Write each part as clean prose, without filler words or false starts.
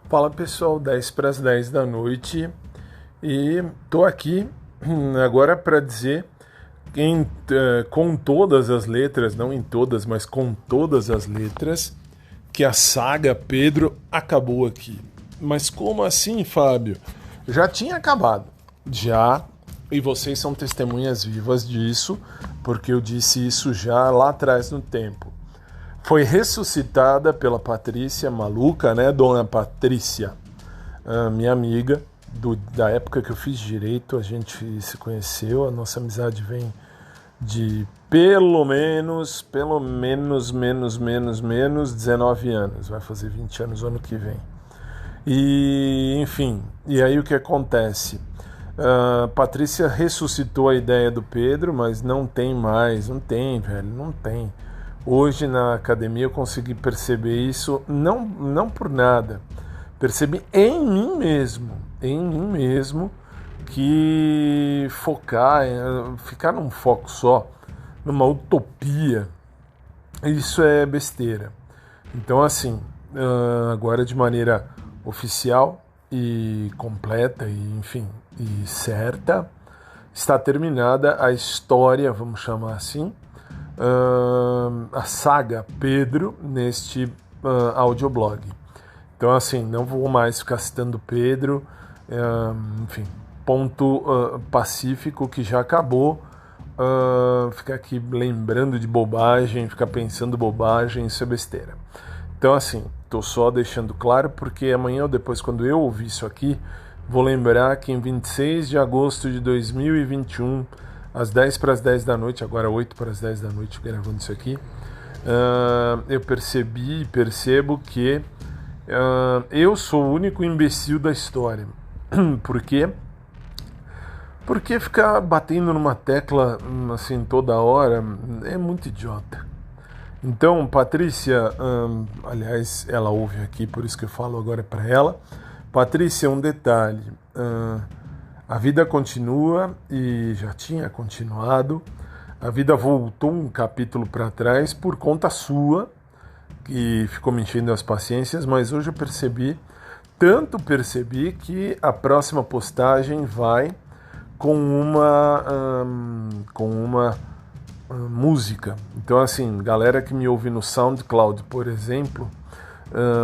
Fala pessoal, 10 para as 10 da noite e tô aqui agora para dizer com todas as letras, não em todas, mas com todas as letras, que a saga Pedro acabou aqui. Mas como assim, Fábio? Já tinha acabado, já, e vocês são testemunhas vivas disso, porque eu disse isso já lá atrás no tempo. Foi ressuscitada pela Patrícia maluca, né? Dona Patrícia, minha amiga, da época que eu fiz direito, a gente se conheceu, a nossa amizade vem de pelo menos 19 anos, vai fazer 20 anos o ano que vem. E, enfim, e aí o que acontece? Patrícia ressuscitou a ideia do Pedro, mas não tem mais, não tem, velho, não tem. Hoje na academia eu consegui perceber isso, não por nada. Percebi em mim mesmo, que ficar num foco só, numa utopia, isso é besteira. Então, assim, agora de maneira oficial e completa e, enfim, e certa, está terminada a história, vamos chamar assim, a saga Pedro neste audioblog. Então, assim, não vou mais ficar citando Pedro, enfim, ponto pacífico que já acabou. Ficar aqui lembrando de bobagem, ficar pensando bobagem, isso é besteira. Então, assim, tô só deixando claro porque amanhã ou depois, quando eu ouvir isso aqui, vou lembrar que em 26 de agosto de 2021, às 10 para as 10 da noite, agora 8 para as 10 da noite, gravando isso aqui, eu percebo que eu sou o único imbecil da história. Por quê? Porque ficar batendo numa tecla assim toda hora é muito idiota. Então, Patrícia, aliás, ela ouve aqui, por isso que eu falo agora para ela. Patrícia, um detalhe. A vida continua e já tinha continuado. A vida voltou um capítulo para trás por conta sua, que ficou me enchendo as paciências, mas hoje eu percebi que a próxima postagem vai com uma música. Então, assim, galera que me ouve no SoundCloud, por exemplo,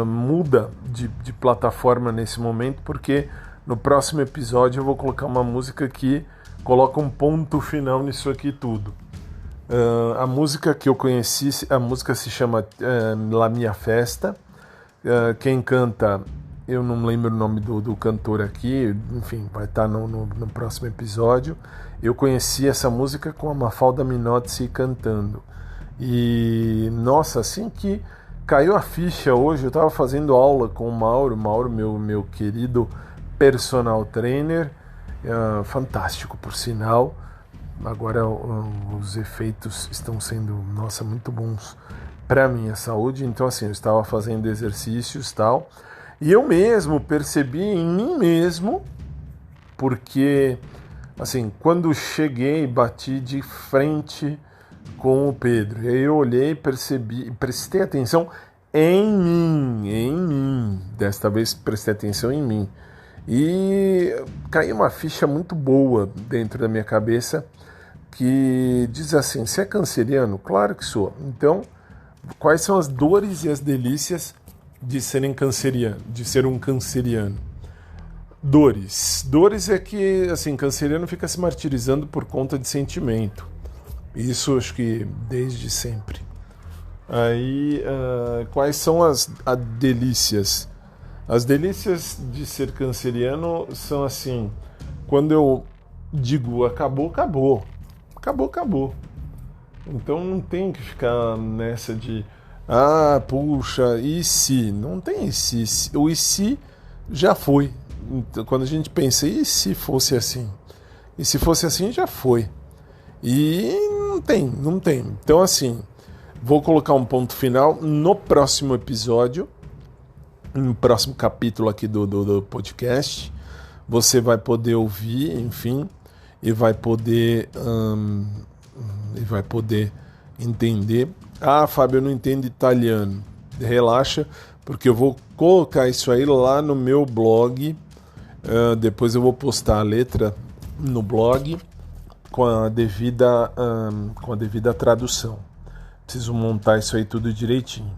muda de plataforma nesse momento, porque no próximo episódio eu vou colocar uma música que coloca um ponto final nisso aqui tudo. A música que eu conheci, a música se chama La Mia Festa. Quem canta, eu não lembro o nome do cantor aqui, enfim, vai estar no próximo episódio. Eu conheci essa música com a Mafalda Minozzi cantando. E, nossa, assim que caiu a ficha hoje, eu estava fazendo aula com o Mauro, meu querido personal trainer, fantástico por sinal. Agora os efeitos estão sendo, nossa, muito bons para minha saúde. Então, assim, eu estava fazendo exercícios e tal, e eu mesmo percebi em mim mesmo, porque, assim, quando cheguei, bati de frente com o Pedro, e aí eu olhei, percebi, prestei atenção em mim, desta vez prestei atenção em mim, e caiu uma ficha muito boa dentro da minha cabeça, que diz assim: você é canceriano? Claro que sou. Então, quais são as dores e as delícias de serem canceriano, de ser um canceriano? Dores é que, assim, canceriano fica se martirizando por conta de sentimento. Isso acho que desde sempre. Aí, quais são as delícias? As delícias de ser canceriano são assim: quando eu digo acabou, acabou. Acabou. Então não tem que ficar nessa de puxa, e se? Não tem e se. O e se já foi. Então, quando a gente pensa, e se fosse assim? E se fosse assim, já foi. E não tem. Então, assim, vou colocar um ponto final no próximo episódio, no próximo capítulo aqui do podcast. Você vai poder ouvir, enfim, e vai poder entender. Fábio, eu não entendo italiano. Relaxa, porque eu vou colocar isso aí lá no meu blog. Depois eu vou postar a letra no blog com a devida tradução. Preciso montar isso aí tudo direitinho.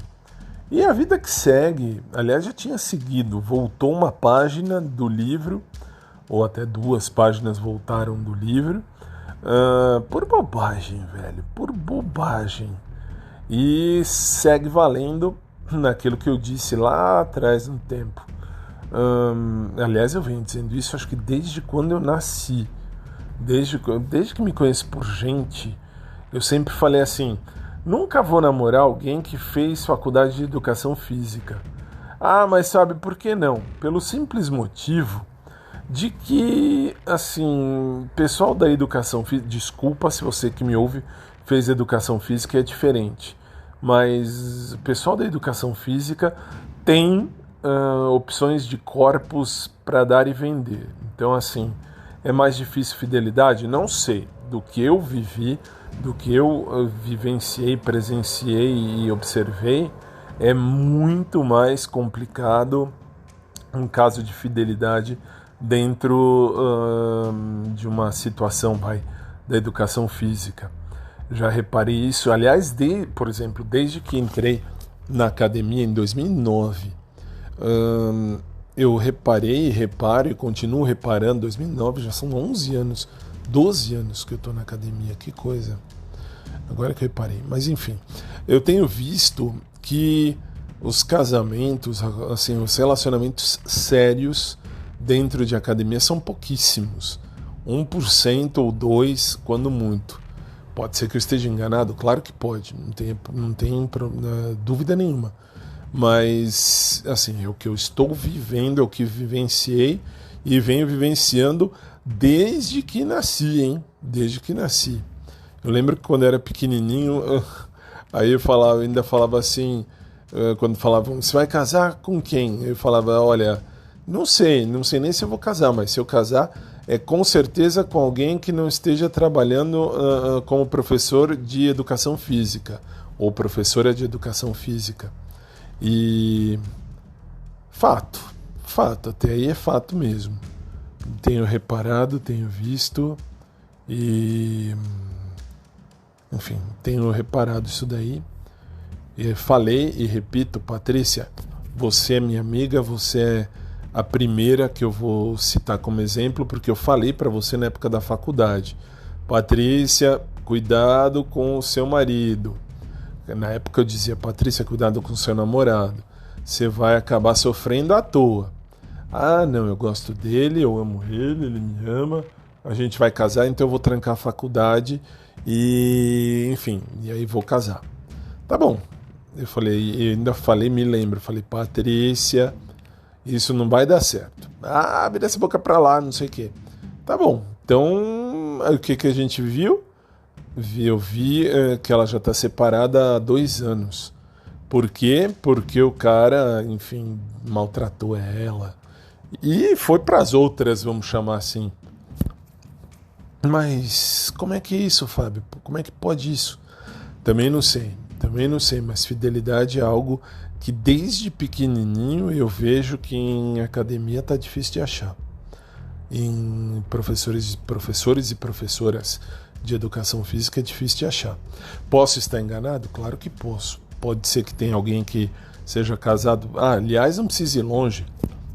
E a vida que segue, aliás, já tinha seguido, voltou uma página do livro, ou até 2 páginas voltaram do livro, por bobagem, velho, por bobagem. E segue valendo naquilo que eu disse lá atrás no tempo. Aliás, eu venho dizendo isso acho que desde quando eu nasci. Desde que me conheço por gente, eu sempre falei assim: nunca vou namorar alguém que fez faculdade de educação física. Ah, mas sabe por que não? Pelo simples motivo de que, assim, pessoal da educação física, desculpa se você que me ouve fez educação física, é diferente, mas o pessoal da educação física tem opções de corpos para dar e vender. Então, assim, é mais difícil fidelidade? Não sei. Do que eu vivi, do que eu vivenciei, presenciei e observei, é muito mais complicado um caso de fidelidade dentro de uma situação da educação física. Já reparei isso, aliás, por exemplo, desde que entrei na academia em 2009, eu reparei, reparo e continuo reparando. 2009 já são 11 anos, 12 anos que eu estou na academia, que coisa. Agora que eu reparei, mas enfim, eu tenho visto que os casamentos, assim, os relacionamentos sérios dentro de academia são pouquíssimos, 1% ou 2%, quando muito. Pode ser que eu esteja enganado, claro que pode, não tem dúvida nenhuma. Mas, assim, é o que eu estou vivendo, é o que vivenciei e venho vivenciando desde que nasci, hein? Desde que nasci. Eu lembro que quando eu era pequenininho, aí eu ainda falava assim, quando falavam, você vai casar com quem? Eu falava, olha, não sei nem se eu vou casar, mas se eu casar, é com certeza com alguém que não esteja trabalhando como professor de educação física ou professora de educação física. E fato, até aí é fato mesmo. Tenho reparado, tenho visto e, enfim, tenho reparado isso daí. E falei e repito, Patrícia, você é minha amiga, você é a primeira que eu vou citar como exemplo, porque eu falei para você na época da faculdade: Patrícia, cuidado com o seu marido. Na época eu dizia: Patrícia, cuidado com o seu namorado, você vai acabar sofrendo à toa. Ah, não, eu gosto dele, eu amo ele, ele me ama, a gente vai casar, então eu vou trancar a faculdade e, enfim, e aí vou casar. Tá bom. Eu ainda falei, me lembro, falei: Patrícia, isso não vai dar certo. Ah, vira essa boca pra lá, não sei o quê. Tá bom. Então, o que a gente viu? Eu vi que ela já está separada há 2 anos. Por quê? Porque o cara, enfim, maltratou ela. E foi para as outras, vamos chamar assim. Mas como é que é isso, Fábio? Como é que pode isso? Também não sei, mas fidelidade é algo que desde pequenininho eu vejo que em academia está difícil de achar. Em professores e professoras de educação física é difícil de achar. Posso estar enganado? Claro que posso. Pode ser que tenha alguém que seja casado. Aliás, não precisa ir longe.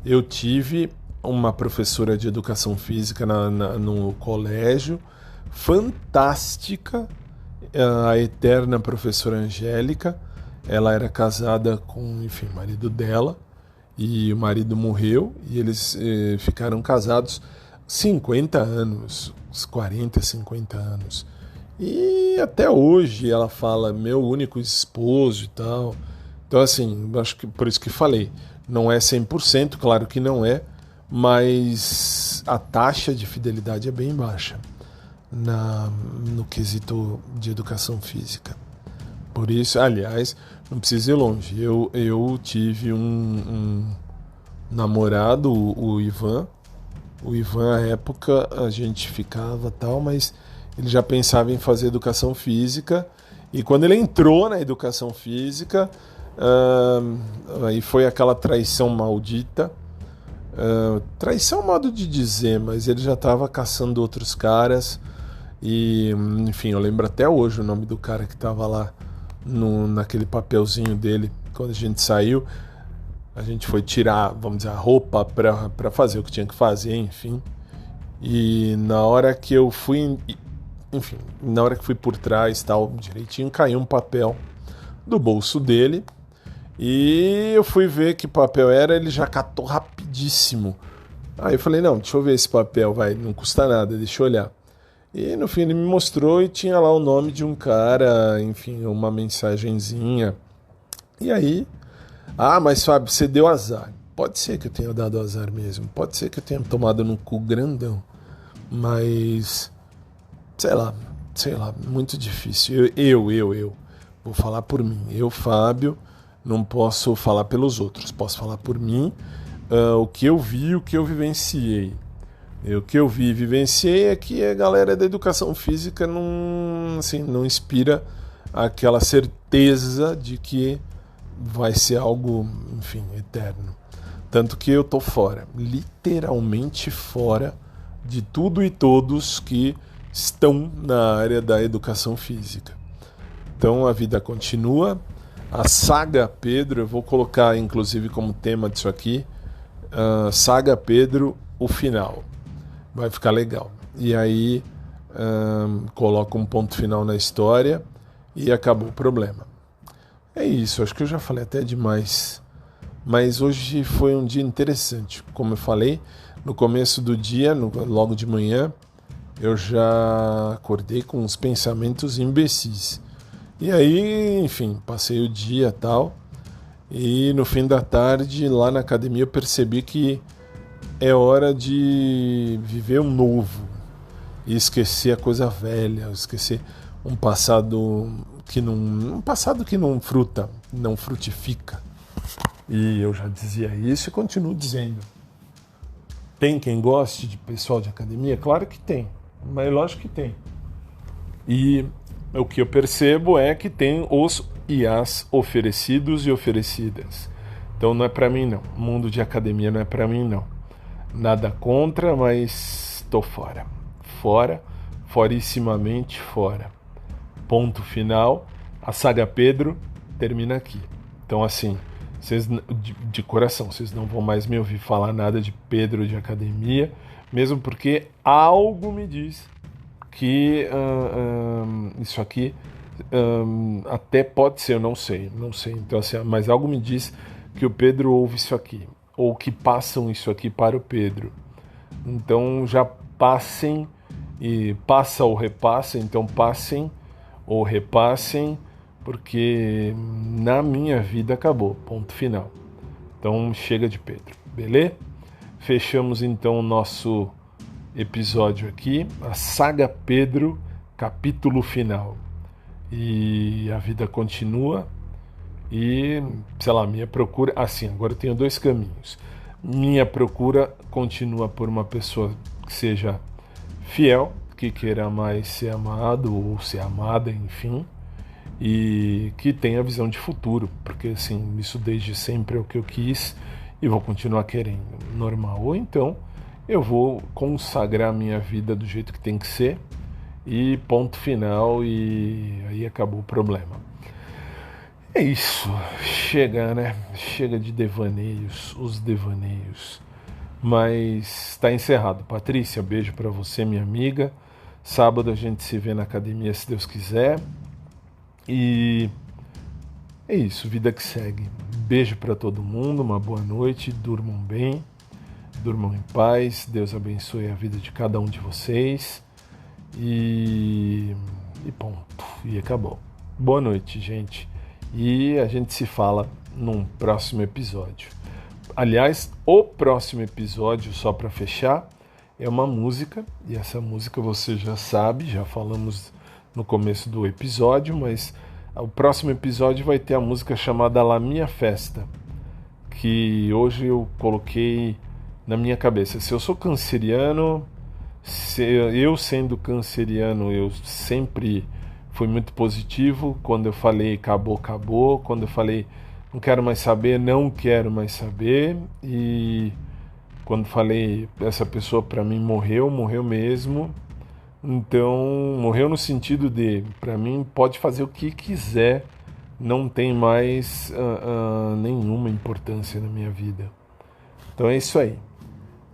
Eu tive uma professora de educação física no colégio, fantástica, a eterna professora Angélica. Ela era casada com, enfim, o marido dela, e o marido morreu, e eles ficaram casados 50 anos, uns 40, 50 anos. E até hoje ela fala, meu único esposo e tal. Então, assim, acho que por isso que falei, não é 100%, claro que não é, mas a taxa de fidelidade é bem baixa no quesito de educação física. Por isso, aliás, não precisa ir longe. Eu tive um namorado, o Ivan. O Ivan, à época, a gente ficava tal, mas ele já pensava em fazer educação física. E quando ele entrou na educação física, Aí foi aquela traição maldita. Traição é um modo de dizer, mas ele já estava caçando outros caras. E, enfim, eu lembro até hoje o nome do cara que estava lá naquele papelzinho dele. Quando a gente saiu, a gente foi tirar, vamos dizer, a roupa para fazer o que tinha que fazer, enfim. E na hora que eu fui, enfim, na hora que fui por trás, tal, direitinho, caiu um papel do bolso dele. E eu fui ver que papel era, ele já catou rapidíssimo. Aí eu falei, não, deixa eu ver esse papel, vai, não custa nada, deixa eu olhar. E no fim ele me mostrou e tinha lá o nome de um cara, enfim, uma mensagenzinha. E aí, mas Fábio, você deu azar. Pode ser que eu tenha dado azar mesmo, pode ser que eu tenha tomado no cu grandão, mas, sei lá, muito difícil. Eu, vou falar por mim. Eu, Fábio, não posso falar pelos outros, posso falar por mim, o que eu vi, o que eu vivenciei. O que eu vi e vivenciei é que a galera da educação física não inspira aquela certeza de que vai ser algo, enfim, eterno. Tanto que eu tô fora, literalmente fora de tudo e todos que estão na área da educação física. Então a vida continua. A saga Pedro, eu vou colocar inclusive como tema disso aqui, saga Pedro, o final. Vai ficar legal. E aí coloca um ponto final na história e acabou o problema. É isso, acho que eu já falei até demais. Mas hoje foi um dia interessante. Como eu falei, no começo do dia, logo de manhã, eu já acordei com uns pensamentos imbecis. E aí, enfim, passei o dia e tal. E no fim da tarde, lá na academia, eu percebi que é hora de viver um novo. E esquecer a coisa velha, esquecer um passado que não frutifica. E eu já dizia isso e continuo dizendo. Tem quem goste de pessoal de academia? Claro que tem, mas lógico que tem. E o que eu percebo é que tem os e as oferecidos e oferecidas. Então não é pra mim não. O mundo de academia não é pra mim não. Nada contra, mas tô fora. Fora, forissimamente fora. Ponto final. A saga Pedro termina aqui. Então assim, vocês, de coração, vocês não vão mais me ouvir falar nada de Pedro de academia, mesmo porque algo me diz que isso aqui até pode ser, eu não sei. Então, assim, mas algo me diz que o Pedro ouve isso aqui, ou que passam isso aqui para o Pedro. Então já passem, e passa ou repassa, então passem ou repassem, porque na minha vida acabou, ponto final. Então chega de Pedro, beleza? Fechamos então o nosso episódio aqui, a saga Pedro, capítulo final. E a vida continua e, sei lá, minha procura... Assim, agora eu tenho dois caminhos. Minha procura continua por uma pessoa que seja fiel, que queira mais ser amado ou ser amada, enfim, e que tenha visão de futuro, porque assim, isso desde sempre é o que eu quis e vou continuar querendo, normal. Ou então eu vou consagrar minha vida do jeito que tem que ser e ponto final, e aí acabou o problema. É isso, chega, né? Chega de devaneios, os devaneios. Mas está encerrado. Patrícia, beijo para você, minha amiga. Sábado a gente se vê na academia, se Deus quiser. E é isso, vida que segue. Beijo para todo mundo, uma boa noite, durmam bem, durmam em paz. Deus abençoe a vida de cada um de vocês. E ponto. E acabou. Boa noite, gente. E a gente se fala num próximo episódio. Aliás, o próximo episódio, só para fechar, é uma música. E essa música você já sabe, já falamos no começo do episódio, mas o próximo episódio vai ter a música chamada La Minha Festa, que hoje eu coloquei na minha cabeça. Se eu sou canceriano, eu sendo canceriano, eu sempre fui muito positivo. Quando eu falei acabou, acabou. Quando eu falei Não quero mais saber, não quero mais saber. E quando falei, essa pessoa para mim morreu mesmo. Então, morreu no sentido de, para mim, pode fazer o que quiser, não tem mais nenhuma importância na minha vida. Então é isso aí.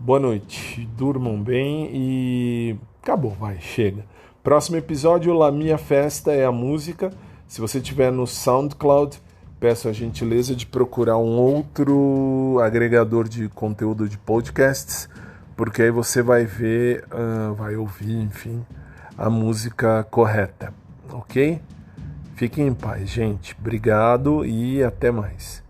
Boa noite, durmam bem e acabou, vai, chega. Próximo episódio, La Minha Festa é a música. Se você estiver no SoundCloud, peço a gentileza de procurar um outro agregador de conteúdo de podcasts, porque aí você vai ver, vai ouvir, enfim, a música correta, ok? Fiquem em paz, gente. Obrigado e até mais.